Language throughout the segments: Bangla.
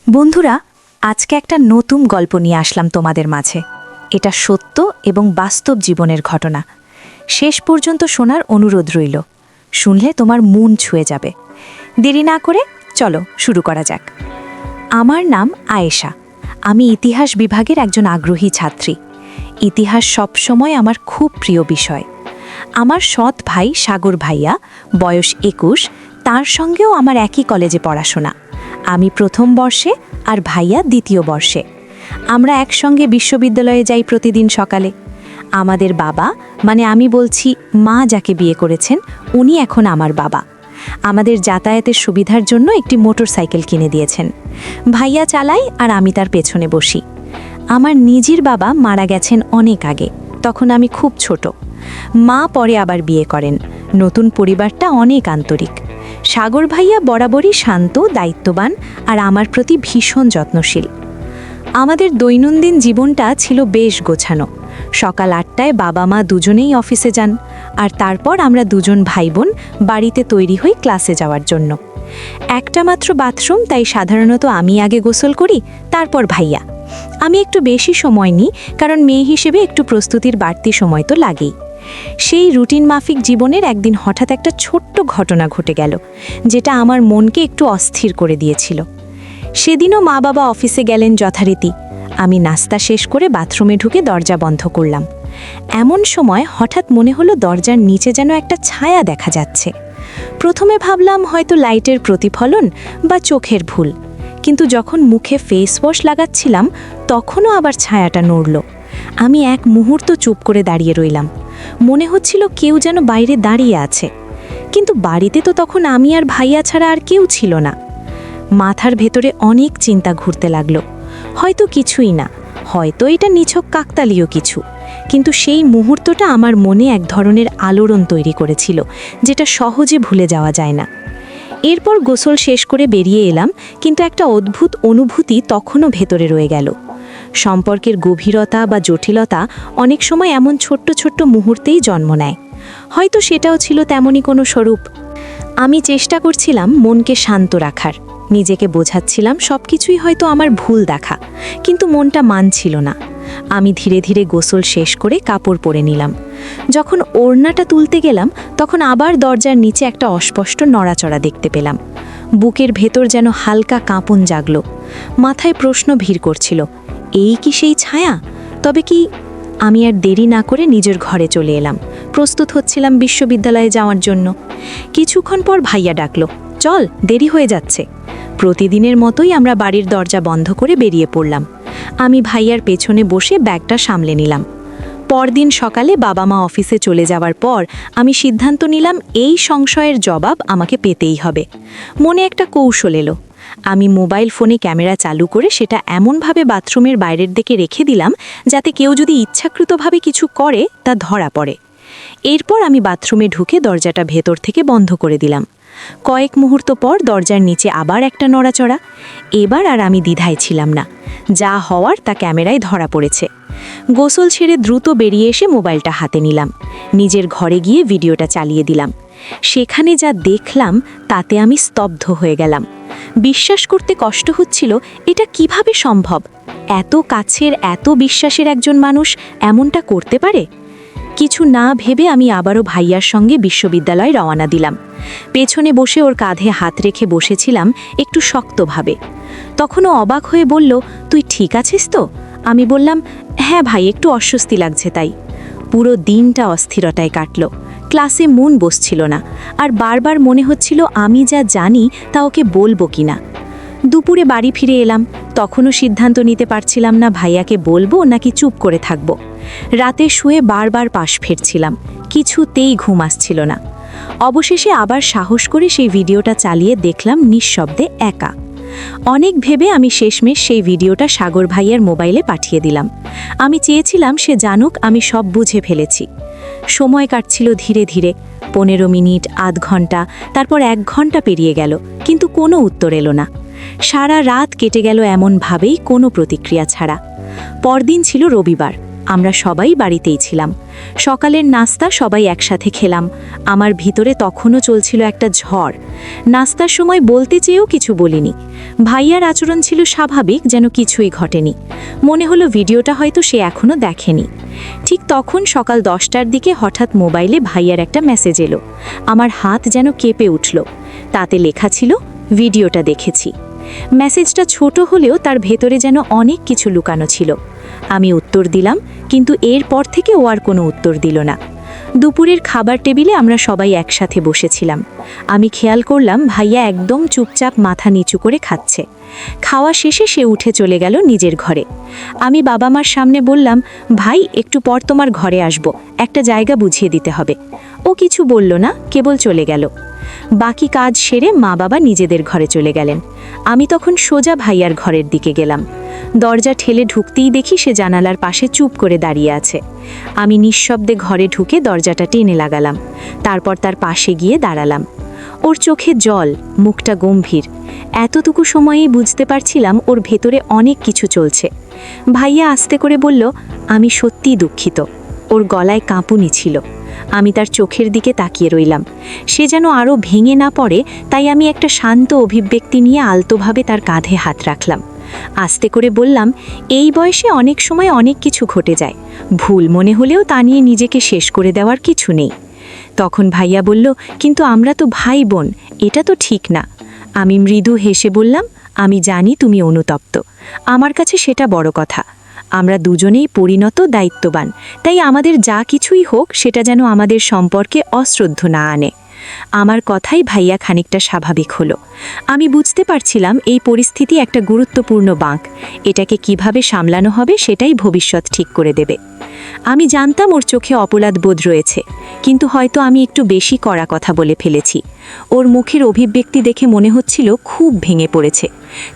বন্ধুরা, আজকে একটা নতুন গল্প নিয়ে আসলাম তোমাদের মাঝে। এটা সত্য এবং বাস্তব জীবনের ঘটনা। শেষ পর্যন্ত শোনার অনুরোধ রইল। শুনলে তোমার মন ছুঁয়ে যাবে। দেরি না করে চলো শুরু করা যাক। আমার নাম আয়েশা। আমি ইতিহাস বিভাগের একজন আগ্রহী ছাত্রী। ইতিহাস সবসময় আমার খুব প্রিয় বিষয়। আমার সৎ ভাই সাগর ভাইয়া, বয়স 21, তার সঙ্গেও আমার একই কলেজে পড়াশোনা। আমি প্রথম বর্ষে আর ভাইয়া দ্বিতীয় বর্ষে। আমরা একসঙ্গে বিশ্ববিদ্যালয়ে যাই প্রতিদিন সকালে। আমাদের বাবা, মানে আমি বলছি মা যাকে বিয়ে করেছেন, উনি এখন আমার বাবা। আমাদের যাতায়াতের সুবিধার জন্য একটি মোটরসাইকেল কিনে দিয়েছেন। ভাইয়া চালায় আর আমি তার পেছনে বসি। আমার নিজের বাবা মারা গেছেন অনেক আগে, তখন আমি খুব ছোট। মা পরে আবার বিয়ে করেন। নতুন পরিবারটা অনেক আন্তরিক। সাগর ভাইয়া বরাবরই শান্ত, দায়িত্ববান আর আমার প্রতি ভীষণ যত্নশীল। আমাদের দৈনন্দিন জীবনটা ছিল বেশ গোছানো। সকাল 8টায় বাবা মা দুজনেই অফিসে যান, আর তারপর আমরা দুজন ভাই বোন বাড়িতে তৈরি হই ক্লাসে যাওয়ার জন্য। একটা মাত্র বাথরুম, তাই সাধারণত আমি আগে গোসল করি, তারপর ভাইয়া। আমি একটু বেশি সময় নিই, কারণ মেয়ে হিসেবে একটু প্রস্তুতির বাড়তি সময় তো লাগেই। সেই রুটিন মাফিক জীবনের একদিন হঠাৎ একটা ছোট্ট ঘটনা ঘটে গেল, যেটা আমার মনকে একটু অস্থির করে দিয়েছিল। সেদিনও মা বাবা অফিসে গেলেন যথারীতি। আমি নাস্তা শেষ করে বাথরুমে ঢুকে দরজা বন্ধ করলাম। এমন সময় হঠাৎ মনে হলো দরজার নিচে যেন একটা ছায়া দেখা যাচ্ছে। প্রথমে ভাবলাম হয়তো লাইটের প্রতিফলন বা চোখের ভুল, কিন্তু যখন মুখে ফেস ওয়াশ লাগাচ্ছিলাম তখনও আবার ছায়াটা নড়ল। আমি এক মুহূর্ত চুপ করে দাঁড়িয়ে রইলাম। মনে হচ্ছিল কেউ যেন বাইরে দাঁড়িয়ে আছে, কিন্তু বাড়িতে তো তখন আমি আর ভাইয়া ছাড়া আর কেউ ছিল না। মাথার ভেতরে অনেক চিন্তা ঘুরতে লাগলো। হয়তো কিছুই না, হয়তো এটা নিছক কাকতালীয় কিছু, কিন্তু সেই মুহূর্তটা আমার মনে এক ধরনের আলোড়ন তৈরি করেছিল, যেটা সহজে ভুলে যাওয়া যায় না। এরপর গোসল শেষ করে বেরিয়ে এলাম, কিন্তু একটা অদ্ভুত অনুভূতি তখনও ভেতরে রয়ে গেল। সম্পর্কের গভীরতা বা জটিলতা অনেক সময় এমন ছোট্ট ছোট্ট মুহূর্তেই জন্ম নেয়। হয়তো সেটাও ছিল তেমনই কোনো স্বরূপ। আমি চেষ্টা করছিলাম মনকে শান্ত রাখার, নিজেকে বোঝাচ্ছিলাম সব কিছুই হয়তো আমার ভুল দেখা, কিন্তু মনটা মানছিল না। আমি ধীরে ধীরে গোসল শেষ করে কাপড় পরে নিলাম। যখন ওড়নাটা তুলতে গেলাম, তখন আবার দরজার নিচে একটা অস্পষ্ট নড়াচড়া দেখতে পেলাম। বুকের ভেতর যেন হালকা কাঁপন জাগলো। মাথায় প্রশ্ন ভিড় করছিল, এই কি সেই ছায়া? তবে কি? আমি আর দেরি না করে নিজের ঘরে চলে এলাম। প্রস্তুত হচ্ছিলাম বিশ্ববিদ্যালয়ে যাওয়ার জন্য। কিছুক্ষণ পর ভাইয়া ডাকলো, চল, দেরি হয়ে যাচ্ছে। প্রতিদিনের মতোই আমরা বাড়ির দরজা বন্ধ করে বেরিয়ে পড়লাম। আমি ভাইয়ার পেছনে বসে ব্যাগটা সামলে নিলাম। পরদিন সকালে বাবা মা অফিসে চলে যাওয়ার পর আমি সিদ্ধান্ত নিলাম এই সংশয়ের জবাব আমাকে পেতেই হবে। মনে একটা কৌশল এলো। আমি মোবাইল ফোনে ক্যামেরা চালু করে সেটা এমনভাবে বাথরুমের বাইরের দিকে রেখে দিলাম, যাতে কেউ যদি ইচ্ছাকৃতভাবে কিছু করে তা ধরা পড়ে। এরপর আমি বাথরুমে ঢুকে দরজাটা ভেতর থেকে বন্ধ করে দিলাম। কয়েক মুহূর্ত পর দরজার নিচে আবার একটা নড়াচড়া। এবার আর আমি দ্বিধায় ছিলাম না। যা হওয়ার তা ক্যামেরায় ধরা পড়েছে। গোসল ছেড়ে দ্রুত বেরিয়ে এসে মোবাইলটা হাতে নিলাম। নিজের ঘরে গিয়ে ভিডিওটা চালিয়ে দিলাম। সেখানে যা দেখলাম তাতে আমি স্তব্ধ হয়ে গেলাম। বিশ্বাস করতে কষ্ট হচ্ছিল, এটা কিভাবে সম্ভব? এত কাছের, এত বিশ্বাসের একজন মানুষ এমনটা করতে পারে? কিছু না ভেবে আমি আবারও ভাইয়ার সঙ্গে বিশ্ববিদ্যালয়ে রওনা দিলাম। পেছনে বসে ওর কাঁধে হাত রেখে বসেছিলাম একটু শক্তভাবে। তখনও অবাক হয়ে বলল, তুই ঠিক আছিস তো? আমি বললাম, হ্যাঁ ভাই, একটু অস্বস্তি লাগছে তাই। পুরো দিনটা অস্থিরতায় কাটল। ক্লাসে মন বসছিল না, আর বারবার মনে হচ্ছিল আমি যা জানি তা ওকে বলবো কিনা। দুপুরে বাড়ি ফিরে এলাম। তখনও সিদ্ধান্ত নিতে পারছিলাম না ভাইয়াকে বলবো নাকি চুপ করে থাকবো। রাতে শুয়ে বারবার পাশ ফিরছিলাম, কিছুতেই ঘুম আসছিল না। অবশেষে আবার সাহস করে সেই ভিডিওটা চালিয়ে দেখলাম নিঃশব্দে একা। অনেক ভেবে আমি শেষমেশ সেই ভিডিওটা সাগর ভাইয়ের মোবাইলে পাঠিয়ে দিলাম। আমি চেয়েছিলাম সে জানুক আমি সব বুঝে ফেলেছি। সময় কাটছিল ধীরে ধীরে। 15 মিনিট, আধ ঘন্টা, তারপর 1 ঘন্টা পেরিয়ে গেল, কিন্তু কোনো উত্তর এলো না। সারা রাত কেটে গেল এমনভাবেই, কোনো প্রতিক্রিয়া ছাড়া। পরদিন ছিল রবিবার। আমরা সবাই বাড়িতেই ছিলাম। সকালের নাস্তা সবাই একসাথে খেলাম। আমার ভিতরে তখনও চলছিল একটা ঝড়। নাস্তার সময় বলতে চেয়েও কিছু বলিনি। ভাইয়ার আচরণ ছিল স্বাভাবিক, যেন কিছুই ঘটেনি। মনে হলো ভিডিওটা হয়তো সে এখনও দেখেনি। ঠিক তখন সকাল 10টার দিকে হঠাৎ মোবাইলে ভাইয়ার একটা মেসেজ এলো। আমার হাত যেন কেঁপে উঠল। তাতে লেখা ছিল, ভিডিওটা দেখেছি। মেসেজটা ছোট হলেও তার ভেতরে যেন অনেক কিছু লুকানো ছিল। আমি উত্তর দিলাম, কিন্তু এরপর থেকে ও আর কোনো উত্তর দিল না। দুপুরের খাবার টেবিলে আমরা সবাই একসাথে বসেছিলাম। আমি খেয়াল করলাম ভাইয়া একদম চুপচাপ মাথা নিচু করে খাচ্ছে। খাওয়া শেষে সে উঠে চলে গেল নিজের ঘরে। আমি বাবা মার সামনে বললাম, ভাই একটু পর তোমার ঘরে আসব, একটা জায়গা বুঝিয়ে দিতে হবে। ও কিছু বলল না, কেবল চলে গেল। বাকি কাজ সেরে মা বাবা নিজেদের ঘরে চলে গেলেন। আমি তখন সোজা ভাইয়ার ঘরের দিকে গেলাম। দরজা ঠেলে ঢুকতেই দেখি সে জানালার পাশে চুপ করে দাঁড়িয়ে আছে। আমি নিঃশব্দে ঘরে ঢুকে দরজাটা টেনে লাগালাম। তারপর তার পাশে গিয়ে দাঁড়ালাম। ওর চোখে জল, মুখটা গম্ভীর। এতটুকু সময়েই বুঝতে পারছিলাম ওর ভেতরে অনেক কিছু চলছে। ভাইয়া আস্তে করে বলল, আমি সত্যিই দুঃখিত। ওর গলায় কাঁপুনি ছিল। আমি তার চোখের দিকে তাকিয়ে রইলাম। সে যেন আরও ভেঙে না পড়ে, তাই আমি একটা শান্ত অভিব্যক্তি নিয়ে আলতোভাবে তার কাঁধে হাত রাখলাম। আস্তে করে বললাম, এই বয়সে অনেক সময় অনেক কিছু ঘটে যায়। ভুল মনে হলেও তা নিয়ে নিজেকে শেষ করে দেওয়ার কিছু নেই। তখন ভাইয়া বলল, কিন্তু আমরা তো ভাই বোন, এটা তো ঠিক না। আমি মৃদু হেসে বললাম, আমি জানি তুমি অনুতপ্ত। আমার কাছে সেটা বড় কথা। আমরা দুজনেই পরিণত, দায়িত্ববান। তাই আমাদের যা কিছুই হোক, সেটা যেন আমাদের সম্পর্কে অশ্রদ্ধ না আনে। আমার কথাই ভাইয়া খানিকটা স্বাভাবিক হলো। আমি বুঝতে পারছিলাম এই পরিস্থিতি একটা গুরুত্বপূর্ণ বাঁক। এটাকে কিভাবে সামলানো হবে সেটাই ভবিষ্যৎ ঠিক করে দেবে। আমি জানতাম ওর চোখে অপরাধ বোধ রয়েছে, কিন্তু হয়তো আমি একটু বেশি কড়া কথা বলে ফেলেছি। ওর মুখের অভিব্যক্তি দেখে মনে হচ্ছিল খুব ভেঙে পড়েছে।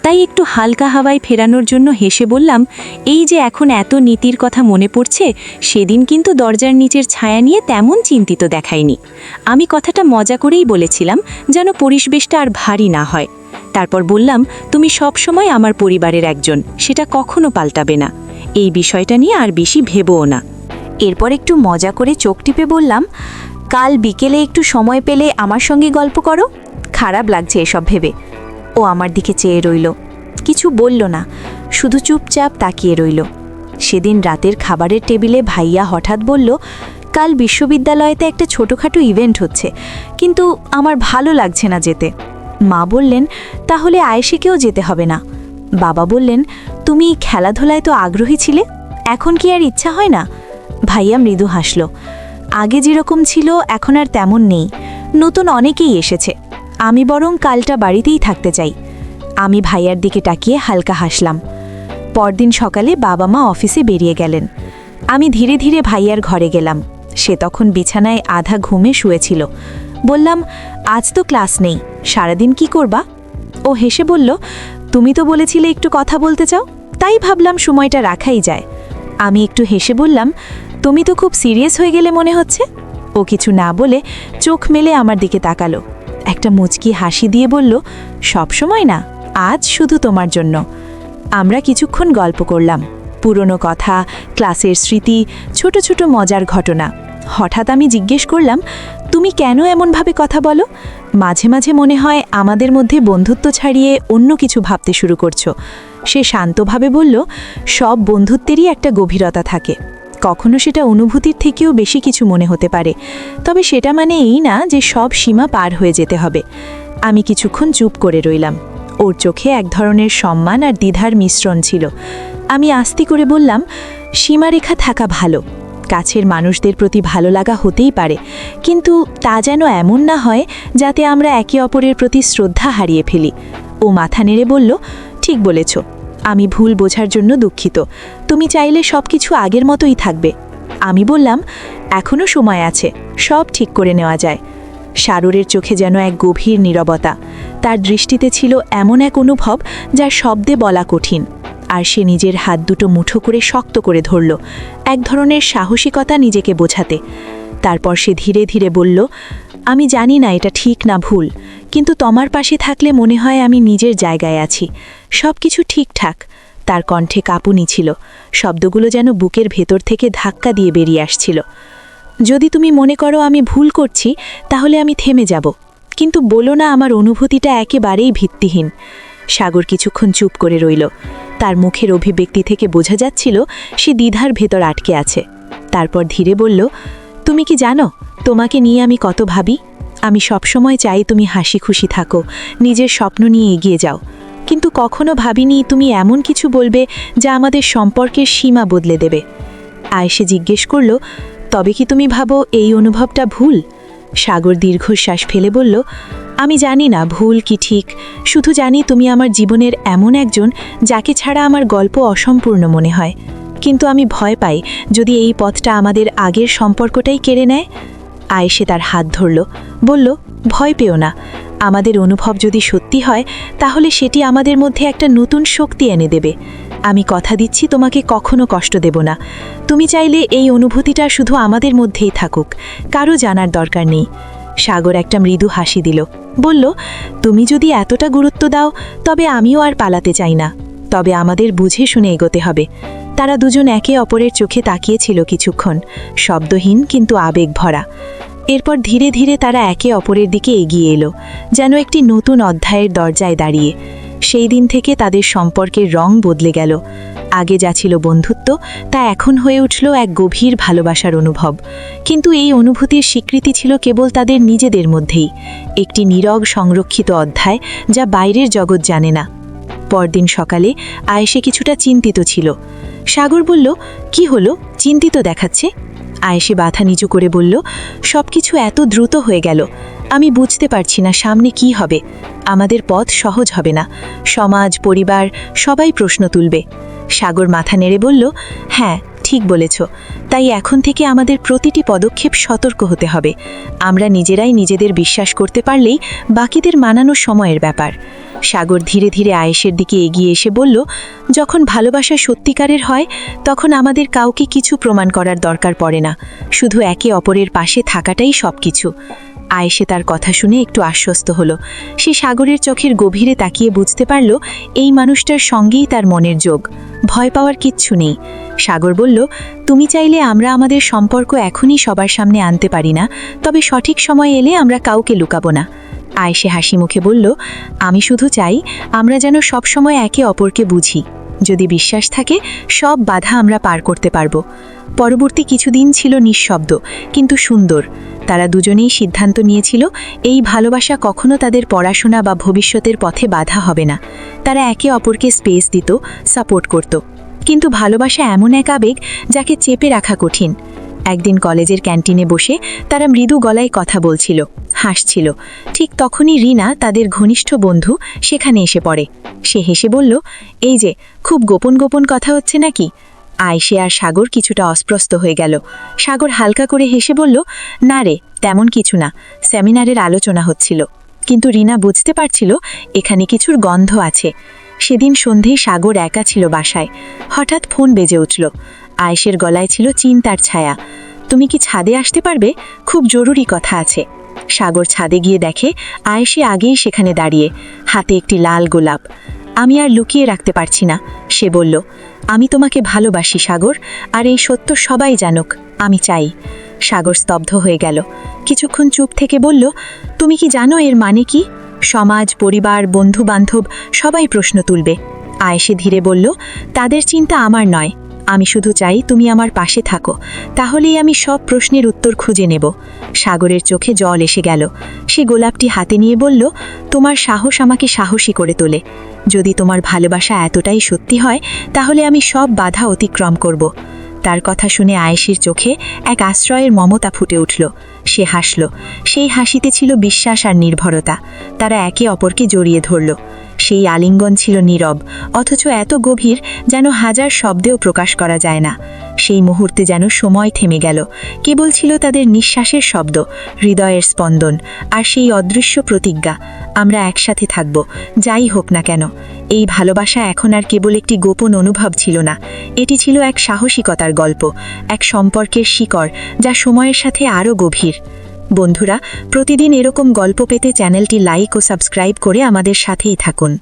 তাই একটু হালকা হাওয়ায় ফেরানোর জন্য হেসে বললাম, এই যে এখন এত নীতির কথা মনে পড়ছে, সেদিন কিন্তু দরজার নিচের ছায়া নিয়ে তেমন চিন্তিত দেখায়নি। আমি কথাটা মজা করেই বলেছিলাম, যেন পরিবেশটা আর ভারী না হয়। তারপর বললাম, তুমি সব সময় আমার পরিবারের একজন, সেটা কখনো পাল্টাবে না। এই বিষয়টা নিয়ে আর বেশি ভেবও না। এরপর একটু মজা করে চোখ টিপে বললাম, কাল বিকেলে একটু সময় পেলে আমার সঙ্গে গল্প করো। খারাপ লাগছে এসব ভেবে। ও আমার দিকে চেয়ে রইল, কিছু বলল না, শুধু চুপচাপ তাকিয়ে রইল। সেদিন রাতের খাবারের টেবিলে ভাইয়া হঠাৎ বলল, কাল বিশ্ববিদ্যালয়েতে একটা ছোটোখাটো ইভেন্ট হচ্ছে, কিন্তু আমার ভালো লাগছে না যেতে। মা বললেন, তাহলে আয়েশিকেও যেতে হবে না। বাবা বললেন, তুমি খেলাধুলায় তো আগ্রহী ছিলে, এখন কি আর ইচ্ছা হয় না? ভাইয়া মৃদু হাসল, আগে যেরকম ছিল এখন আর তেমন নেই। নতুন অনেকেই এসেছে। আমি বরং কালটা বাড়িতেই থাকতে চাই। আমি ভাইয়ার দিকে তাকিয়ে হালকা হাসলাম। পরদিন সকালে বাবা মা অফিসে বেরিয়ে গেলেন। আমি ধীরে ধীরে ভাইয়ার ঘরে গেলাম। সে তখন বিছানায় আধা ঘুমে শুয়েছিল। বললাম, আজ তো ক্লাস নেই, সারাদিন কি করবা? ও হেসে বলল, তুমি তো বলেছিলে একটু কথা বলতে চাও, তাই ভাবলাম সময়টা রাখাই যায়। আমি একটু হেসে বললাম, তুমি তো খুব সিরিয়াস হয়ে গেলে মনে হচ্ছে। ও কিছু না বলে চোখ মেলে আমার দিকে তাকালো। একটা মুচকি হাসি দিয়ে বলল, সব সময় না, আজ শুধু তোমার জন্য। আমরা কিছুক্ষণ গল্প করলাম, পুরনো কথা, ক্লাসের স্মৃতি, ছোট ছোট মজার ঘটনা। হঠাৎ আমি জিজ্ঞেস করলাম, তুমি কেন এমনভাবে কথা বলো? মাঝে মাঝে মনে হয় আমাদের মধ্যে বন্ধুত্ব ছাড়িয়ে অন্য কিছু ভাবতে শুরু করছো। সে শান্তভাবে বলল, সব বন্ধুত্বেরই একটা গভীরতা থাকে। কখনো সেটা অনুভূতির থেকেও বেশি কিছু মনে হতে পারে, তবে সেটা মানে এই না যে সব সীমা পার হয়ে যেতে হবে। আমি কিছুক্ষণ চুপ করে রইলাম। ওর চোখে এক ধরনের সম্মান আর দ্বিধার মিশ্রণ ছিল। আমি আস্তে করে বললাম, সীমারেখা থাকা ভালো। কাছের মানুষদের প্রতি ভালো লাগা হতেই পারে, কিন্তু তা যেন এমন না হয় যাতে আমরা একে অপরের প্রতি শ্রদ্ধা হারিয়ে ফেলি। ও মাথা নেড়ে বলল, ঠিক বলেছ, আমি ভুল বোঝার জন্য দুঃখিত। তুমি চাইলে সব কিছু আগের মতোই থাকবে। আমি বললাম, এখনও সময় আছে, সব ঠিক করে নেওয়া যায়। শারুরের চোখে যেন এক গভীর নীরবতা। তার দৃষ্টিতে ছিল এমন এক অনুভব যা শব্দে বলা কঠিন। আর সে নিজের হাত দুটো মুঠো করে শক্ত করে ধরল, এক ধরনের সাহসিকতা নিজেকে বোঝাতে। তারপর সে ধীরে ধীরে বলল, আমি জানি না এটা ঠিক না ভুল, কিন্তু তোমার পাশে থাকলে মনে হয় আমি নিজের জায়গায় আছি, সব কিছু ঠিকঠাক। তার কণ্ঠে কাঁপুনি ছিল, শব্দগুলো যেন বুকের ভেতর থেকে ধাক্কা দিয়ে বেরিয়ে আসছিল। যদি তুমি মনে করো আমি ভুল করছি তাহলে আমি থেমে যাব, কিন্তু বলো না আমার অনুভূতিটা একেবারেই ভিত্তিহীন। সাগর কিছুক্ষণ চুপ করে রইল। তার মুখের অভিব্যক্তি থেকে বোঝা যাচ্ছিল সে দ্বিধার ভেতর আটকে আছে। তারপর ধীরে বলল, তুমি কি জানো তোমাকে নিয়ে আমি কত ভাবি? আমি সবসময় চাই তুমি হাসি খুশি থাকো, নিজের স্বপ্ন নিয়ে এগিয়ে যাও, কিন্তু কখনো ভাবিনি তুমি এমন কিছু বলবে যা আমাদের সম্পর্কের সীমা বদলে দেবে। আয়েশে জিজ্ঞেস করল, তবে কি তুমি ভাবো এই অনুভবটা ভুল? সাগর দীর্ঘশ্বাস ফেলে বলল, আমি জানি না ভুল কি ঠিক, শুধু জানি তুমি আমার জীবনের এমন একজন যাকে ছাড়া আমার গল্প অসম্পূর্ণ মনে হয়। কিন্তু আমি ভয় পাই যদি এই পথটা আমাদের আগের সম্পর্কটাই কেড়ে নেয়। আয়েশে তার হাত ধরল, বলল, ভয় পেও না। আমাদের অনুভব যদি সত্যি হয় তাহলে সেটি আমাদের মধ্যে একটা নতুন শক্তি এনে দেবে। আমি কথা দিচ্ছি তোমাকে কখনো কষ্ট দেব না। তুমি চাইলে এই অনুভূতিটা শুধু আমাদের মধ্যেই থাকুক, কারো জানার দরকার নেই। সাগর একটা মৃদু হাসি দিল, বলল, তুমি যদি এতটা গুরুত্ব দাও তবে আমিও আর পালাতে চাই না, তবে আমাদের বুঝে শুনে এগোতে হবে। তারা দুজন একে অপরের চোখে তাকিয়েছিল কিছুক্ষণ, শব্দহীন কিন্তু আবেগ ভরা। এরপর ধীরে ধীরে তারা একে অপরের দিকে এগিয়ে এলো, যেন একটি নতুন অধ্যায়ের দরজায় দাঁড়িয়ে। সেই দিন থেকে তাদের সম্পর্কের রং বদলে গেল। আগে যা ছিল বন্ধুত্ব, তা এখন হয়ে উঠল এক গভীর ভালোবাসার অনুভব। কিন্তু এই অনুভূতির স্বীকৃতি ছিল কেবল তাদের নিজেদের মধ্যেই, একটি নীরব সংরক্ষিত অধ্যায় যা বাইরের জগৎ জানে না। পরদিন সকালে আয়েশে কিছুটা চিন্তিত ছিল। সাগর বলল, কি হলো, চিন্তিত দেখাচ্ছে? আয়েশে মাথা নিচু করে বলল, সবকিছু এত দ্রুত হয়ে গেল, আমি বুঝতে পারছি না সামনে কি হবে। আমাদের পথ সহজ হবে না, সমাজ, পরিবার সবাই প্রশ্ন তুলবে। সাগর মাথা নেড়ে বলল, হ্যাঁ ঠিক বলেছ, তাই এখন থেকে আমাদের প্রতিটি পদক্ষেপ সতর্ক হতে হবে। আমরা নিজেরাই নিজেদের বিশ্বাস করতে পারলেই বাকিদের মানানো সময়ের ব্যাপার। সাগর ধীরে ধীরে আয়েশের দিকে এগিয়ে এসে বলল, যখন ভালোবাসা সত্যিকারের হয় তখন আমাদের কাউকে কিছু প্রমাণ করার দরকার পড়ে না, শুধু একে অপরের পাশে থাকাটাই সব কিছু। আয়েশে তার কথা শুনে একটু আশ্বস্ত হলো। সে সাগরের চোখের গভীরে তাকিয়ে বুঝতে পারল এই মানুষটার সঙ্গেই তার মনের যোগ, ভয় পাওয়ার কিচ্ছু নেই। সাগর বলল, তুমি চাইলে আমরা আমাদের সম্পর্ক এখনই সবার সামনে আনতে পারি না, তবে সঠিক সময় এলে আমরা কাউকে লুকাবো না। আয়েশে হাসি মুখে বলল, আমি শুধু চাই আমরা যেন সবসময় একে অপরকে বুঝি। যদি বিশ্বাস থাকে সব বাধা আমরা পার করতে পারবো। পরবর্তী কিছুদিন ছিল নিঃশব্দ কিন্তু সুন্দর। তারা দুজনেই সিদ্ধান্ত নিয়েছিল এই ভালোবাসা কখনো তাদের পড়াশোনা বা ভবিষ্যতের পথে বাধা হবে না। তারা একে অপরকে স্পেস দিত, সাপোর্ট করত। কিন্তু ভালোবাসা এমন এক আবেগ যাকে চেপে রাখা কঠিন। একদিন কলেজের ক্যান্টিনে বসে তারা মৃদু গলায় কথা বলছিল, হাসছিল। ঠিক তখনই রিনা, তাদের ঘনিষ্ঠ বন্ধু, সেখানে এসে পড়ে। সে হেসে বলল, এই যে খুব গোপন গোপন কথা হচ্ছে নাকি? আয়েশে আর সাগর কিছুটা অস্প্রস্ত হয়ে গেল। সাগর হালকা করে হেসে বলল, না রে, তেমন কিছু না, সেমিনারের আলোচনা হচ্ছিল। কিন্তু রিনা বুঝতে পারছিল এখানে কিছুর গন্ধ আছে। সেদিন সন্ধেয় সাগর একা ছিল বাসায়। হঠাৎ ফোন বেজে উঠল। আয়েশের গলায় ছিল চিন্তার ছায়া। তুমি কি ছাদে আসতে পারবে? খুব জরুরি কথা আছে। সাগর ছাদে গিয়ে দেখে আয়েশে আগেই সেখানে দাঁড়িয়ে, হাতে একটি লাল গোলাপ। আমি আর লুকিয়ে রাখতে পারছি না, সে বলল। আমি তোমাকে ভালোবাসি সাগর, আর এই সত্য সবাই জানুক, আমি চাই। সাগর স্তব্ধ হয়ে গেল। কিছুক্ষণ চুপ থেকে বলল, তুমি কি জানো এর মানে কি? সমাজ, পরিবার, বন্ধু বান্ধব সবাই প্রশ্ন তুলবে। আয়েশে ধীরে বলল, তাদের চিন্তা আমার নয়, আমি শুধু চাই তুমি আমার পাশে থাকো, তাহলেই আমি সব প্রশ্নের উত্তর খুঁজে নেব। সাগরের চোখে জল এসে গেল। সে গোলাপটি হাতে নিয়ে বলল, তোমার সাহস আমাকে সাহসী করে তোলে। যদি তোমার ভালোবাসা এতটাই সত্যি হয় তাহলে আমি সব বাধা অতিক্রম করব। তার কথা শুনে আয়েশির চোখে এক আশ্রয়ের মমতা ফুটে উঠল। সে হাসল। সেই হাসিতে ছিল বিশ্বাস আর নির্ভরতা। তারা একে অপরকে জড়িয়ে ধরল। সেই আলিঙ্গন ছিল নীরব, অথচ এত গভীর যেন হাজার শব্দেও প্রকাশ করা যায় না। সেই মুহূর্তে যেন সময় থেমে গেল। কেবল ছিল তাদের নিঃশ্বাসের শব্দ, হৃদয়ের স্পন্দন, আর সেই অদৃশ্য প্রতিজ্ঞা, আমরা একসাথে থাকব, যাই হোক না কেন। এই ভালোবাসা এখন আর কেবল একটি গোপন অনুভব ছিল না, এটি ছিল এক সাহসিকতার গল্প, এক সম্পর্কের শিকড় যা সময়ের সাথে আরও গভীর। বন্ধুরা, প্রতিদিন এরকম গল্প পেতে চ্যানেলটি লাইক ও সাবস্ক্রাইব করে আমাদের সাথেই থাকুন।